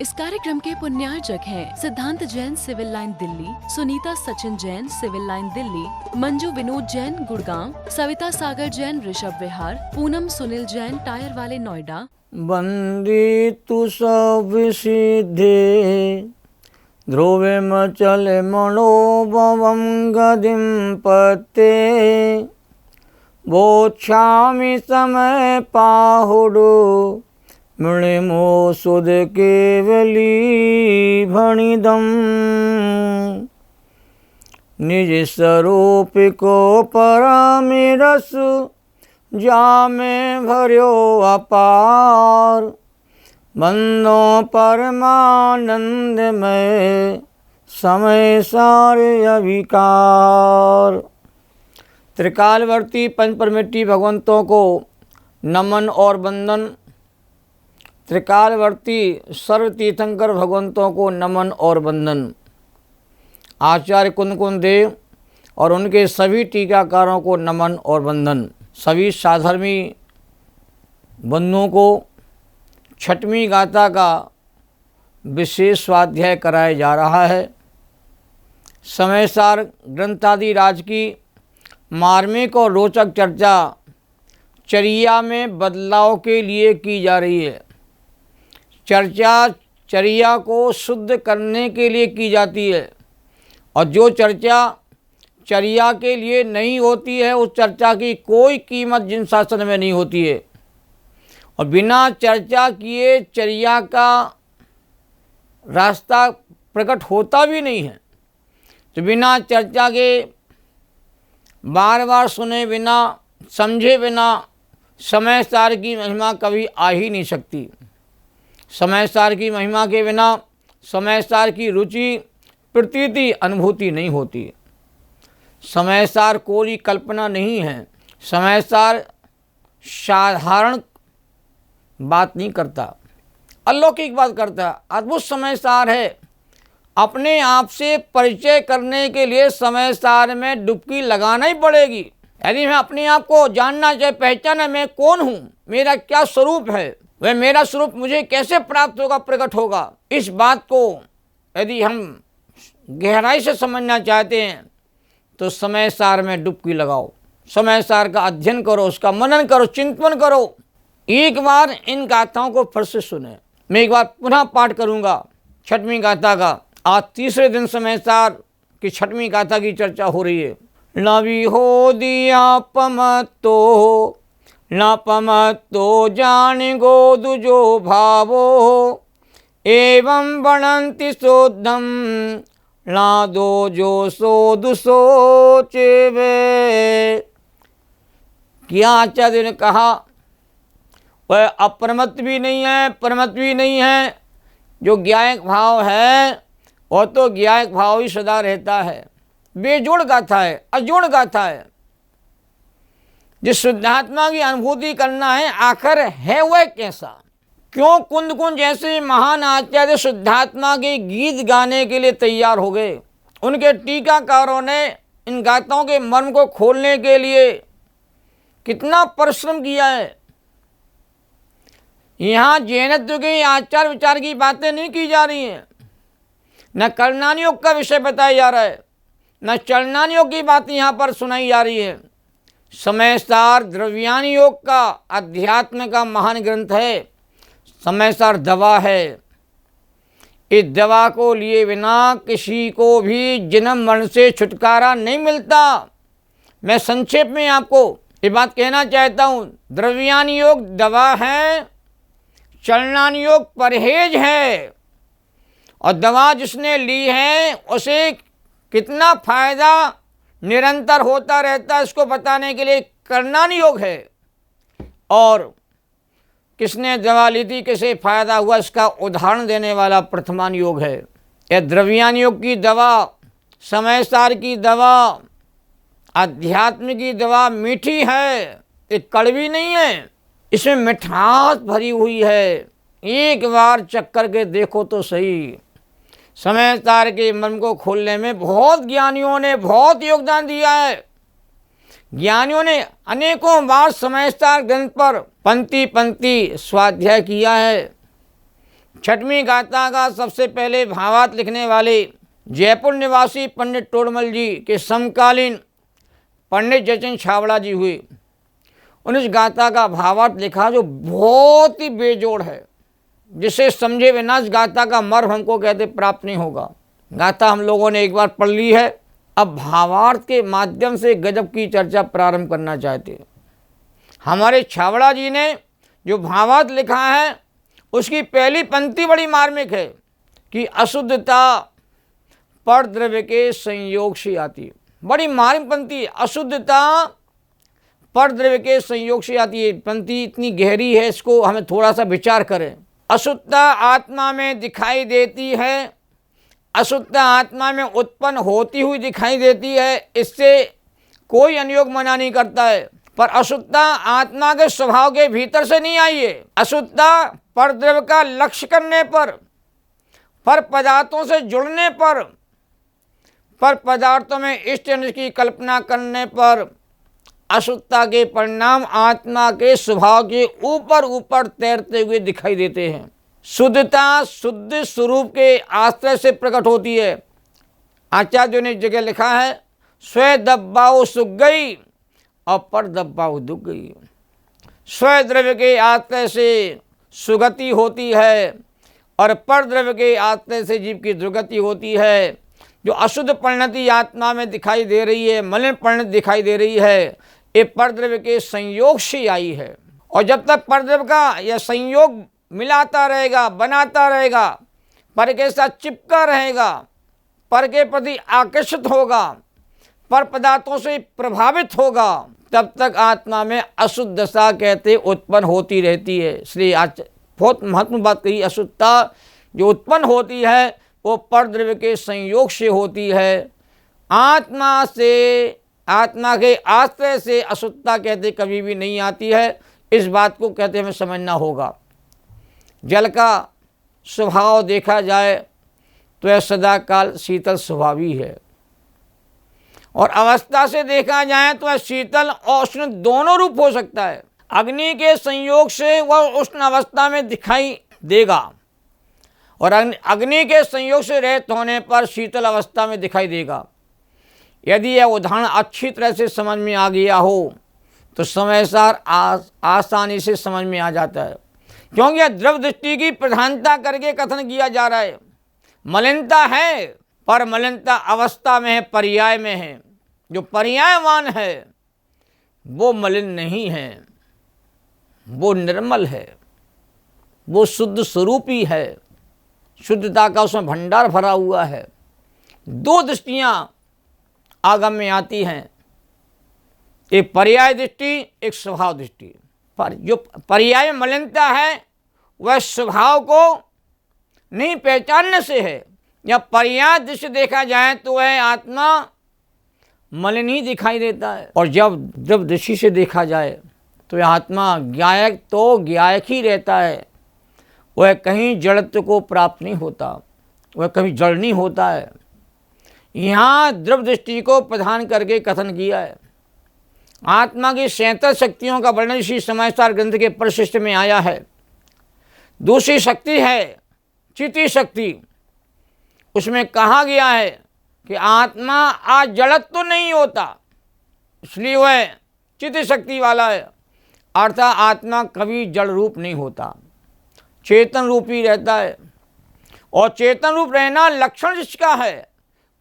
इस कार्यक्रम के पुण्यार्चक हैं Siddhant Jain civil line Delhi, Sunita Sachin Jain civil line Delhi, Manju Vinod Jain Gurgaon, Savita Sagar Jain Rishabh Vihar, Poonam Sunil Jain tyre वाले नोएडा। वंदी तु सब सिद्धे ध्रुवे मचल मनोभवं गदिं पते बोच्छामि समय पाहुडु मृणिमो सुध केवली भणिदम निज स्वरूप को परमिरस जामे भर्यो अपार बंदो परमानंद में समय सारे अविकार। त्रिकालवर्ती पंचपरमेष्ठी भगवंतों को नमन और वंदन। त्रिकालवर्ती सर्व तीर्थंकर भगवंतों को नमन और वंदन। आचार्य कुंद देव और उनके सभी टीकाकारों को नमन और वंदन। सभी साधर्मी बंधुओं को छठवीं गाथा का विशेष स्वाध्याय कराया जा रहा है। समयसार ग्रंथादि राज की मार्मिक और रोचक चर्चा चर्या में बदलाव के लिए की जा रही है। चर्चा चर्या को शुद्ध करने के लिए की जाती है और जो चर्चा चर्या के लिए नहीं होती है उस चर्चा की कोई कीमत जिन शासन में नहीं होती है। और बिना चर्चा किए चर्या का रास्ता प्रकट होता भी नहीं है। तो बिना चर्चा के बार बार सुने बिना समझे बिना समय सार की महिमा कभी आ ही नहीं सकती। समय सार की महिमा के बिना समय सार की रुचि प्रतीति अनुभूति नहीं होती। समय सार कोई कल्पना नहीं है। समय सार साधारण बात नहीं करता, अलौकिक बात करता, अद्भुत समय सार है। अपने आप से परिचय करने के लिए समय सार में डुबकी लगाना ही पड़ेगी। यदि मैं अपने आप को जानना चाहे, पहचाना मैं कौन हूँ, मेरा क्या स्वरूप है, वह मेरा स्वरूप मुझे कैसे प्राप्त होगा, प्रकट होगा, इस बात को यदि हम गहराई से समझना चाहते हैं तो समय सार में डुबकी लगाओ। समय सार का अध्ययन करो, उसका मनन करो, चिंतन करो। एक बार इन गाथाओं को फिर से सुने। मैं एक बार पुनः पाठ करूंगा छठवीं गाथा का। आज तीसरे दिन समय सार की छठवीं गाथा की चर्चा हो रही है। नवी हो दिया पमतो न पमतो जान गोदु जो भावो एवं बनंति शोधम ना दो जो सोदु सोचे वे। क्या आचार्य ने कहा, वह अप्रमत भी नहीं है, परमत भी नहीं है। जो ज्ञायक भाव है वह तो ज्ञायक भाव ही सदा रहता है। बेजोड़ गाथा है, अजोड़ गाथा है। जिस शुद्धात्मा की अनुभूति करना है, आखिर है वह कैसा। क्यों कुंद जैसे महान आचार्य शुद्धात्मा के गीत गाने के लिए तैयार हो गए। उनके टीकाकारों ने इन गाथाओं के मर्म को खोलने के लिए कितना परिश्रम किया है। यहाँ जैनत्व के आचार विचार की बातें नहीं की जा रही हैं, न कर्णान योग का विषय बताया जा रहा है, न चलनान योग की बात यहाँ पर सुनाई जा रही है। समय सार द्रव्यान योग का अध्यात्म का महान ग्रंथ है। समय सार दवा है। इस दवा को लिए बिना किसी को भी जन्म मरण से छुटकारा नहीं मिलता। मैं संक्षेप में आपको ये बात कहना चाहता हूँ। द्रव्यान योग दवा है, चलनान योग परहेज है। और दवा जिसने ली है उसे कितना फायदा निरंतर होता रहता है, इसको बताने के लिए कर्णान योग है। और किसने दवा ली थी, किसे फायदा हुआ, इसका उदाहरण देने वाला प्रथमान योग है। यह द्रव्यान योग की दवा, समय सार की दवा, अध्यात्म की दवा मीठी है, ये कड़वी नहीं है। इसमें मिठास भरी हुई है। एक बार चक्कर के देखो तो सही। समय सार के मन को खोलने में बहुत ज्ञानियों ने बहुत योगदान दिया है। ज्ञानियों ने अनेकों बार समय सार ग्रंथ पर पंक्ति पंक्ति स्वाध्याय किया है। छठवीं गाथा का सबसे पहले भावार्थ लिखने वाले जयपुर निवासी पंडित टोडरमल जी के समकालीन पंडित जयचंद छाबड़ा जी हुए। उन्होंने इस गाथा का भावार्थ लिखा जो बहुत ही बेजोड़ है, जिसे समझे बिना इस गाथा का मर्म हमको कहते प्राप्त नहीं होगा। गाथा हम लोगों ने एक बार पढ़ ली है, अब भावार्थ के माध्यम से गजब की चर्चा प्रारंभ करना चाहते हैं। हमारे छाबड़ा जी ने जो भावार्थ लिखा है उसकी पहली पंक्ति बड़ी मार्मिक है कि अशुद्धता पर द्रव्य के संयोग से आती है। बड़ी मार्मिक पंक्ति, अशुद्धता पर द्रव्य के संयोग से आती है। पंक्ति इतनी गहरी है, इसको हमें थोड़ा सा विचार करें। अशुद्धता आत्मा में दिखाई देती है, अशुद्धता आत्मा में उत्पन्न होती हुई दिखाई देती है, इससे कोई अनुयोग मना नहीं करता है। पर अशुद्धता आत्मा के स्वभाव के भीतर से नहीं आई है। अशुद्धता परद्रव्य का लक्ष्य करने पर पदार्थों से जुड़ने पर पदार्थों में इष्ट अनिष्ट की कल्पना करने पर अशुद्धता के परिणाम आत्मा के स्वभाव के ऊपर ऊपर तैरते हुए दिखाई देते हैं। शुद्धता शुद्ध स्वरूप के आश्रय से प्रकट होती है। आचार्यों ने एक जगह लिखा है, स्व दब्बाओ सुख गई और पर दब्बाओ दुख गई। स्व द्रव्य के आश्रय से सुगति होती है और पर द्रव्य के आश्रय से जीव की दुर्गति होती है। जो अशुद्ध परिणति आत्मा में दिखाई दे रही है, मलिन परिणति दिखाई दे रही है, ये परद्रव्य के संयोग से आई है। और जब तक परद्रव्य का यह संयोग मिलाता रहेगा, बनाता रहेगा, पर के साथ चिपका रहेगा, पर के प्रति आकर्षित होगा, पर पदार्थों से प्रभावित होगा, तब तक आत्मा में अशुद्ध दशा कहते उत्पन्न होती रहती है। इसलिए आज बहुत महत्वपूर्ण बात कही, अशुद्धता जो उत्पन्न होती है वो परद्रव्य के संयोग से होती है। आत्मा से, आत्मा के आश्रय से अशुद्धता कहते कभी भी नहीं आती है। इस बात को कहते हमें समझना होगा। जल का स्वभाव देखा जाए तो यह सदा काल शीतल स्वभावी है, और अवस्था से देखा जाए तो यह शीतल और उष्ण दोनों रूप हो सकता है। अग्नि के संयोग से वह उष्ण अवस्था में दिखाई देगा और अग्नि के संयोग से रहित होने पर शीतल अवस्था में दिखाई देगा। यदि यह उदाहरण अच्छी तरह से समझ में आ गया हो तो समय सार आसानी से समझ में आ जाता है, क्योंकि यह द्रव्य दृष्टि की प्रधानता करके कथन किया जा रहा है। मलिनता है, पर मलिनता अवस्था में है, पर्याय में है। जो पर्यायवान है वो मलिन नहीं है, वो निर्मल है, वो शुद्ध स्वरूपी है, शुद्धता का उसमें भंडार भरा हुआ है। दो दृष्टियां आगम में आती हैं, एक पर्याय दृष्टि, एक स्वभाव दृष्टि। पर जो पर्याय मलिनता है वह स्वभाव को नहीं पहचानने से है। या पर्याय दृष्टि देखा जाए तो वह आत्मा मलिन ही दिखाई देता है, और जब दृष्टि से देखा जाए तो यह आत्मा ज्ञायक तो ज्ञायक ही रहता है। वह कहीं जड़त्व को प्राप्त नहीं होता, वह कभी जड़ नहीं होता है। यहाँ द्रव्य दृष्टि को प्रधान करके कथन किया है। आत्मा की 67 शक्तियों का वर्णन इसी समाचार ग्रंथ के परिशिष्ट में आया है। दूसरी शक्ति है चिति शक्ति। उसमें कहा गया है कि आत्मा आज जड़त्व तो नहीं होता, इसलिए वह चिति शक्ति वाला है। अर्थात आत्मा कभी जड़ रूप नहीं होता, चेतन रूप ही रहता है। और चेतन रूप रहना लक्षण जिसका है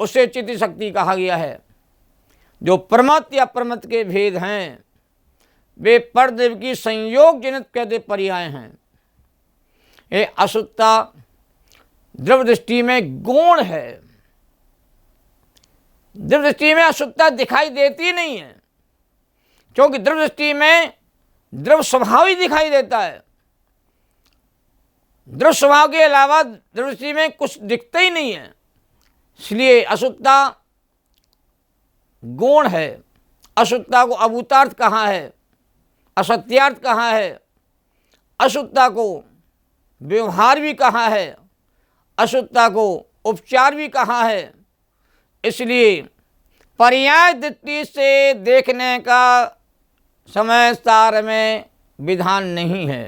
उसे चिति शक्ति कहा गया है। जो प्रमत या प्रमत के भेद हैं वे परद्रव्य की संयोग जनित कहते पर्याय हैं। ये अशुद्धता द्रव्य दृष्टि में गौण है। द्रव्य दृष्टि में अशुद्धता दिखाई देती नहीं है, क्योंकि द्रव्य दृष्टि में द्रव्य स्वभाव ही दिखाई देता है। द्रव्य स्वभाव के अलावा द्रव्य दृष्टि में कुछ दिखता ही नहीं है, इसलिए अशुद्धता गौण है। अशुद्धता को अभूतार्थ कहा है, असत्यार्थ कहा है, अशुद्धता को व्यवहार भी कहा है, अशुद्धता को उपचार भी कहा है। इसलिए पर्याय दृष्टि से देखने का समय सार में विधान नहीं है।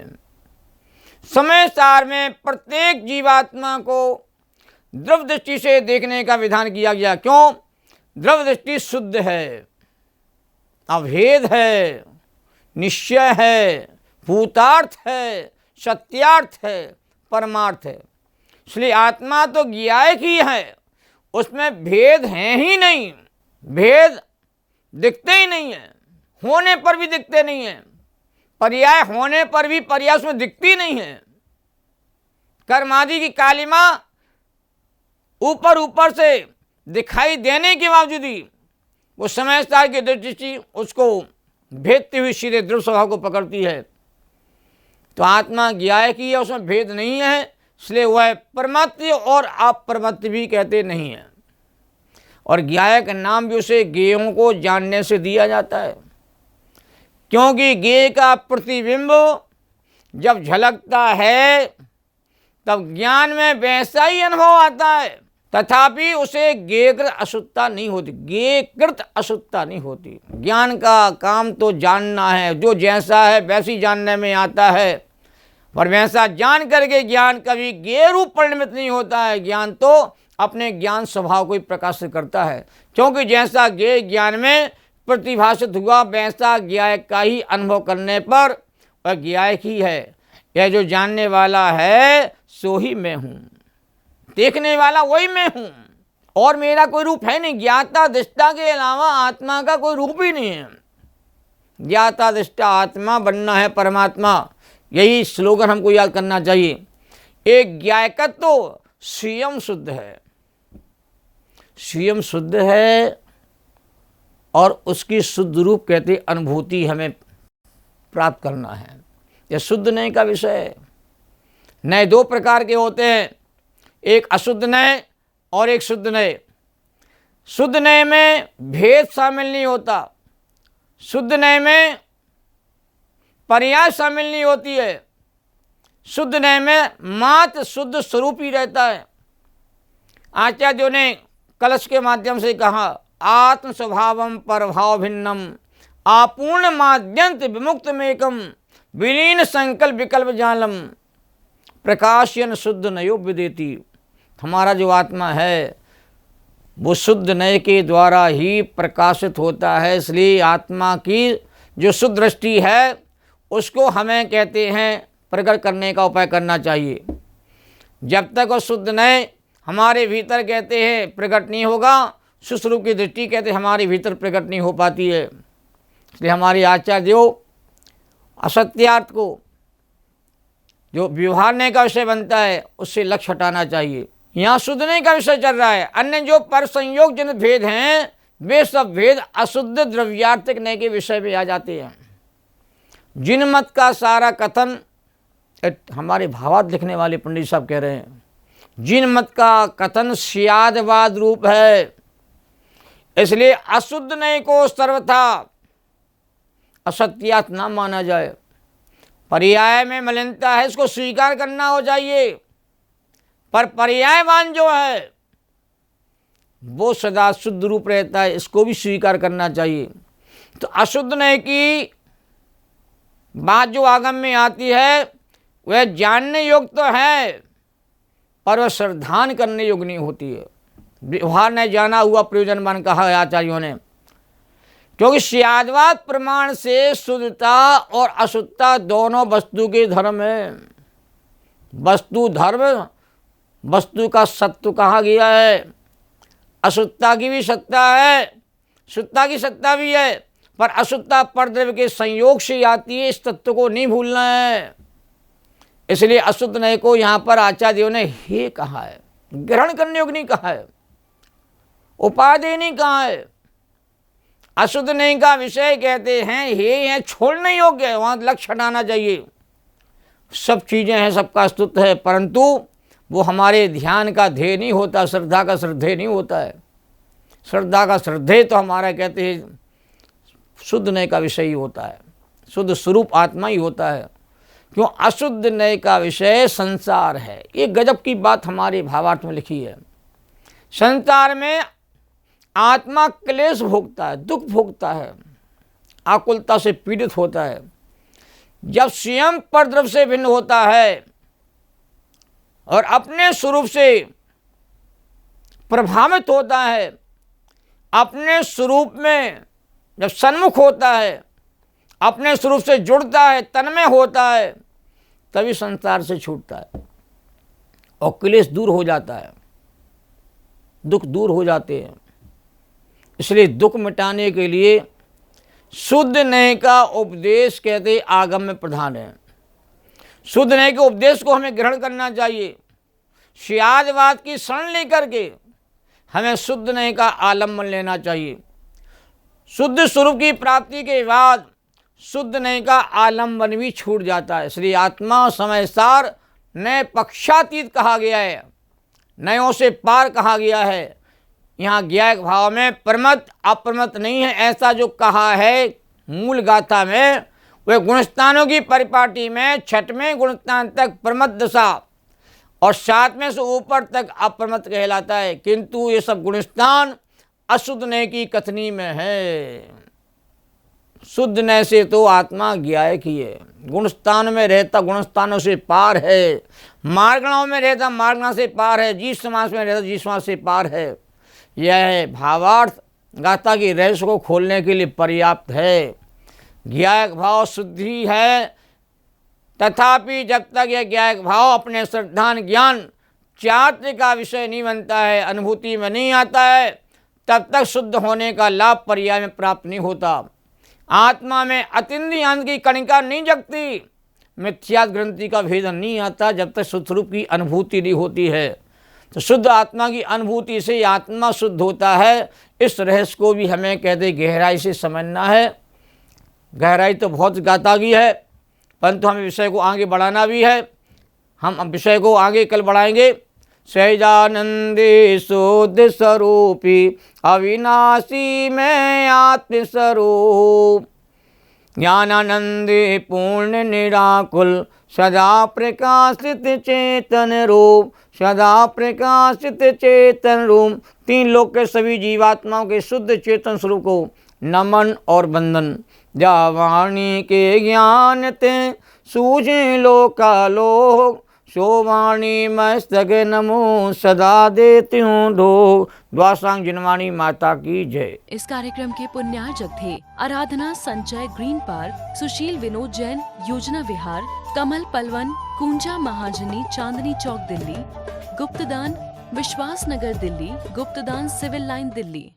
समय सार में प्रत्येक जीवात्मा को द्रव्य दृष्टि से देखने का विधान किया गया। क्यों? द्रव्य दृष्टि शुद्ध है, अभेद है, निश्चय है, भूतार्थ है, सत्यार्थ है, परमार्थ है। इसलिए आत्मा तो ज्ञायक ही है, उसमें भेद है ही नहीं, भेद दिखते ही नहीं है, होने पर भी दिखते नहीं है, पर्याय होने पर भी पर्याय उसमें दिखती नहीं है। कर्मादि की कालिमा ऊपर ऊपर से दिखाई देने के बावजूद ही वो समय सार की दृष्टि उसको भेदती हुई सीधे द्रव्य स्वभाव को पकड़ती है। तो आत्मा ज्ञायक ही है, उसमें भेद नहीं है, इसलिए वह परमात्म और अपरमात्म भी कहते नहीं है। और ज्ञायक नाम भी उसे ज्ञेयों को जानने से दिया जाता है, क्योंकि ज्ञेय का प्रतिबिंब जब झलकता है तब ज्ञान में वैसा ही अनुभव आता है, तथापि उसे ज्ञेयकृत अशुद्धता नहीं होती, ज्ञेयकृत अशुद्धता नहीं होती। ज्ञान का काम तो जानना है, जो जैसा है वैसी जानने में आता है, पर वैसा जान करके ज्ञान कभी ज्ञेय रूप परिणमित नहीं होता है। ज्ञान तो अपने ज्ञान स्वभाव को ही प्रकाशित करता है, क्योंकि जैसा ज्ञेय ज्ञान में प्रतिभाषित हुआ वैसा ज्ञायक का ही अनुभव करने पर वह ज्ञायक ही है। यह जो जानने वाला है सो ही मैं हूँ, देखने वाला वही मैं हूँ, और मेरा कोई रूप है नहीं। ज्ञाता दृष्टा के अलावा आत्मा का कोई रूप ही नहीं है। ज्ञाता दृष्टा आत्मा बनना है परमात्मा, यही स्लोगन हमको याद करना चाहिए। एक ज्ञायकत्व तो स्वयं शुद्ध है, स्वयं शुद्ध है, और उसकी शुद्ध रूप कहते अनुभूति हमें प्राप्त करना है। यह शुद्ध नय का विषय है। नय दो प्रकार के होते हैं, एक अशुद्ध नय और एक शुद्ध नय। शुद्ध नय में भेद शामिल नहीं होता, शुद्ध नय में पर्याय शामिल नहीं होती है, शुद्ध नय में मात्र शुद्ध स्वरूप ही रहता है। आचार्यों ने कलश के माध्यम से कहा, आत्म स्वभावम परभाव भिन्नम आपूर्ण माद्यंत विमुक्तमेकम विलीन संकल्प विकल्प जालम प्रकाशयन शुद्ध नयो विदेति। हमारा जो आत्मा है वो शुद्ध नय के द्वारा ही प्रकाशित होता है, इसलिए आत्मा की जो शुद्ध दृष्टि है उसको हमें कहते हैं प्रकट करने का उपाय करना चाहिए। जब तक वो शुद्ध नय हमारे भीतर कहते हैं प्रकट नहीं होगा, सुस्वरूप की दृष्टि कहते हमारे भीतर प्रकट नहीं हो पाती है। इसलिए हमारे आचार्य जो असत्यार्थ को जो व्यवहारने का विषय बनता है उससे लक्ष्य हटाना चाहिए। यहाँ शुद्धने का विषय चल रहा है। अन्य जो पर संयोग जनित भेद हैं वे सब भेद अशुद्ध द्रव्यार्थिक नय के विषय में आ जाते हैं। जिन मत का सारा कथन हमारे भावार्थ लिखने वाले पंडित साहब कह रहे हैं, जिन मत का कथन स्यादवाद रूप है, इसलिए अशुद्ध नय को सर्वथा असत्यार्थ ना माना जाए। पर्याय में मलिनता है, इसको स्वीकार करना हो चाहिए, पर पर्यायवान जो है वो सदा शुद्ध रूप रहता है, इसको भी स्वीकार करना चाहिए। तो अशुद्ध नय की बात जो आगम में आती है वह जानने योग्य तो है, पर वह श्रद्धान करने योग्य नहीं होती है। व्यवहार ने जाना हुआ प्रयोजनवान कहा है आचार्यों ने, क्योंकि स्यादवाद प्रमाण से शुद्धता और अशुद्धता दोनों वस्तु के धर्म है। वस्तु धर्म, वस्तु का सत्व कहा गया है। अशुद्धता की भी सत्ता है, शुद्धता की सत्ता भी है, पर अशुद्धता परद्रव्य के संयोग से आती है, इस तत्व को नहीं भूलना है। इसलिए अशुद्ध नय को यहाँ पर आचार्यों ने हे कहा है, ग्रहण करने योग्य नहीं कहा है, उपादेय नहीं कहा है। अशुद्ध नय का विषय कहते हैं हे है, छोड़ने योग्य है, वहाँ लक्ष्य हटाना चाहिए। सब चीज़ें हैं, सबका अस्तित्व है, परंतु वो हमारे ध्यान का ध्येय नहीं होता, श्रद्धा का श्रद्धेय नहीं होता है। श्रद्धा का श्रद्धेय तो हमारा कहते हैं शुद्ध नय का विषय ही होता है, शुद्ध स्वरूप आत्मा ही होता है। क्यों? अशुद्ध नय का विषय संसार है। ये गजब की बात हमारे भावार्थ में लिखी है। संसार में आत्मा क्लेश भोगता है, दुख भोगता है, आकुलता से पीड़ित होता है। जब स्वयं परद्रव्य से भिन्न होता है और अपने स्वरूप से प्रभावित होता है, अपने स्वरूप में जब सन्मुख होता है, अपने स्वरूप से जुड़ता है, तन्मय होता है, तभी संसार से छूटता है और क्लेश दूर हो जाता है, दुख दूर हो जाते हैं। इसलिए दुख मिटाने के लिए शुद्ध नय का उपदेश कहते आगम में प्रधान है। शुद्ध नय के उपदेश को हमें ग्रहण करना चाहिए। शियादवाद की शरण लेकर के हमें शुद्ध नय का आलम्बन लेना चाहिए। शुद्ध स्वरूप की प्राप्ति के बाद शुद्ध नय का आलम्बन भी छूट जाता है। इसलिए आत्मा समय सार नए पक्षातीत कहा गया है, नयों से पार कहा गया है। यहाँ ज्ञायक भाव में प्रमत्त अप्रमत्त नहीं है, ऐसा जो कहा है मूल गाथा में, वह गुणस्थानों की परिपाटी में छठवें गुणस्थान तक प्रमत्त दशा और सातवें से ऊपर तक अप्रमत्त कहलाता है। किंतु ये सब गुणस्थान अशुद्ध नय की कथनी में है। शुद्ध नय से तो आत्मा ज्ञायक ही है, गुणस्थान में रहता गुणस्थानों से पार है, मार्गणाओं में रहता मार्गणा से पार है, जीव समास में रहता जीव समास से पार है। यह भावार्थ गाथा की रहस्य को खोलने के लिए पर्याप्त है। ज्ञायक भाव शुद्धि है, तथापि जब तक यह ज्ञायक भाव अपने श्रद्धान ज्ञान चात्र का विषय नहीं बनता है, अनुभूति में नहीं आता है, तब तक शुद्ध होने का लाभ पर्याय में प्राप्त नहीं होता। आत्मा में अतिंद्रिय अंत की कणिका नहीं जगती, मिथ्यात ग्रंथि का भेदन नहीं आता जब तक शुद्ध रूप की अनुभूति नहीं होती है। तो शुद्ध आत्मा की अनुभूति से आत्मा शुद्ध होता है। इस रहस्य को भी हमें कहते गहराई से समझना है। गहराई तो बहुत गाथा की है, परंतु हमें विषय को आगे बढ़ाना भी है। हम अब विषय को आगे कल बढ़ाएंगे। सहजानंदे शुद्ध स्वरूपी अविनाशी में आत्मस्वरूप, ज्ञानानंदे पूर्ण निराकुल सदा प्रकाशित चेतन रूप, सदा प्रकाशित चेतन रूप। तीन लोक के सभी जीवात्माओं के शुद्ध चेतन स्वरूप को नमन और वंदन। जा वाणी के ज्ञान ते सूझे लोकालोक, सो वाणी मस्तक नमो सदा देती हूँ ढोक। द्वासांग जिनवाणी माता की जय। इस कार्यक्रम के पुण्यार्जक थे आराधना संचय ग्रीन पार्क, सुशील विनोद जैन योजना विहार, कमल पलवन कुंजा महाजनी चांदनी चौक दिल्ली, गुप्तदान विश्वास नगर दिल्ली, गुप्तदान सिविल लाइन दिल्ली।